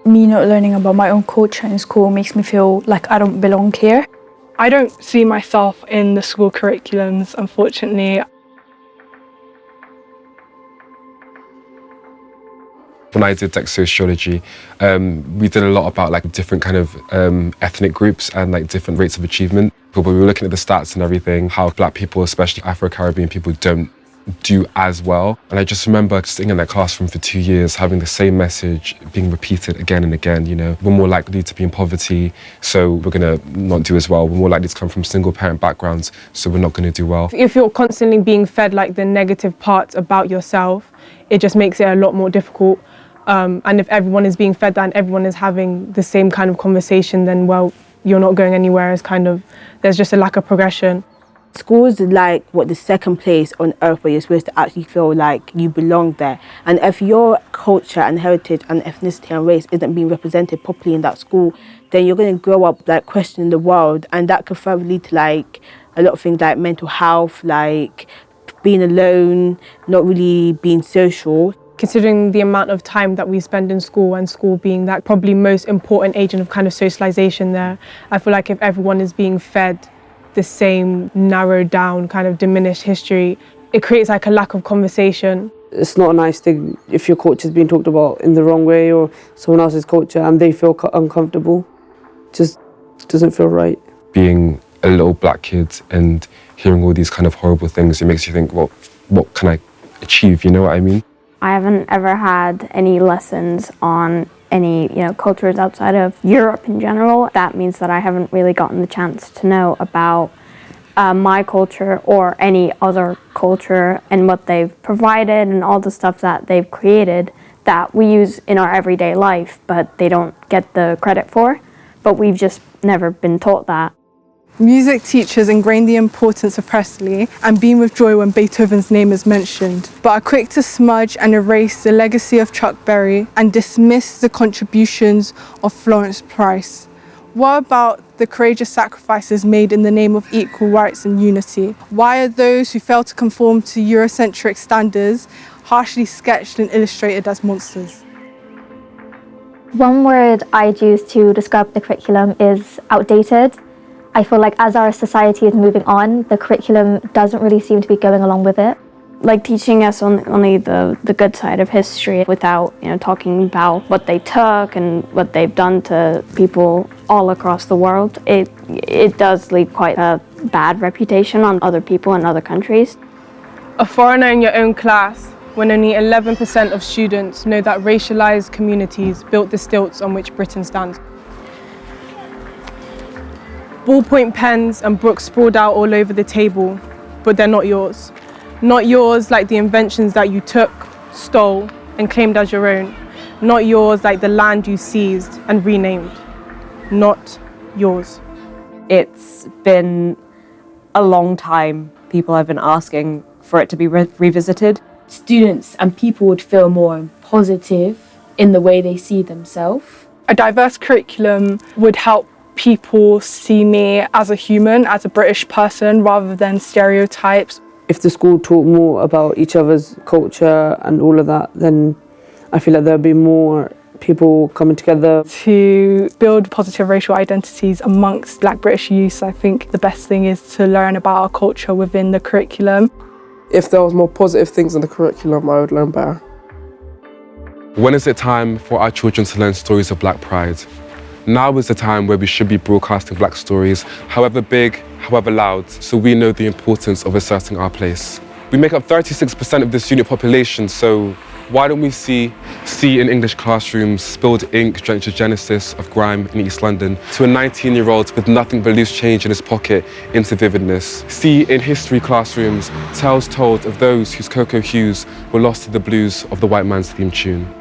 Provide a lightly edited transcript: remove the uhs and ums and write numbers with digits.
Me not learning about my own culture in school makes me feel like I don't belong here. I don't see myself in the school curriculums, unfortunately. When I did sociology, we did a lot about different kind of ethnic groups and different rates of achievement. But we were looking at the stats and everything, how Black people, especially Afro-Caribbean people, don't do as well. And I just remember sitting in that classroom for 2 years, having the same message being repeated again and again. We're more likely to be in poverty, so we're gonna not do as well. We're more likely to come from single parent backgrounds, so we're not gonna do well. If you're constantly being fed the negative parts about yourself, it just makes it a lot more difficult. And if everyone is being fed that and everyone is having the same kind of conversation, then, well, you're not going anywhere. There's just a lack of progression. School's the second place on earth where you're supposed to actually feel like you belong there. And if your culture and heritage and ethnicity and race isn't being represented properly in that school, then you're going to grow up questioning the world, and that could further lead to a lot of things like mental health, being alone, not really being social. Considering the amount of time that we spend in school, and school being that probably most important agent of kind of socialisation there, I feel like if everyone is being fed the same narrowed down kind of diminished history, it creates a lack of conversation. It's not a nice thing if your culture is being talked about in the wrong way, or someone else's culture, and they feel uncomfortable. Just doesn't feel right. Being a little Black kid and hearing all these kind of horrible things, it makes you think, well, what can I achieve, you know what I mean? I haven't ever had any lessons on any cultures outside of Europe in general. That means that I haven't really gotten the chance to know about my culture or any other culture and what they've provided and all the stuff that they've created that we use in our everyday life, but they don't get the credit for. But we've just never been taught that. Music teachers ingrained the importance of Presley and beam with joy when Beethoven's name is mentioned, but are quick to smudge and erase the legacy of Chuck Berry and dismiss the contributions of Florence Price. What about the courageous sacrifices made in the name of equal rights and unity? Why are those who fail to conform to Eurocentric standards harshly sketched and illustrated as monsters? One word I'd use to describe the curriculum is outdated. I feel like as our society is moving on, the curriculum doesn't really seem to be going along with it. Teaching us only the good side of history without talking about what they took and what they've done to people all across the world. It does leave quite a bad reputation on other people in other countries. A foreigner in your own class, when only 11% of students know that racialized communities built the stilts on which Britain stands. Ballpoint pens and books sprawled out all over the table, but they're not yours. Not yours like the inventions that you took, stole, and claimed as your own. Not yours like the land you seized and renamed. Not yours. It's been a long time. People have been asking for it to be revisited. Students and people would feel more positive in the way they see themselves. A diverse curriculum would help people see me as a human, as a British person, rather than stereotypes. If the school taught more about each other's culture and all of that, then I feel like there'll be more people coming together. To build positive racial identities amongst Black British youth, I think the best thing is to learn about our culture within the curriculum. If there was more positive things in the curriculum, I would learn better. When is it time for our children to learn stories of Black pride? Now is the time where we should be broadcasting Black stories, however big, however loud, so we know the importance of asserting our place. We make up 36% of the student population, so why don't we see in English classrooms spilled ink drenched genesis of grime in East London to a 19-year-old with nothing but loose change in his pocket into vividness. See in history classrooms tales told of those whose cocoa hues were lost to the blues of the white man's theme tune.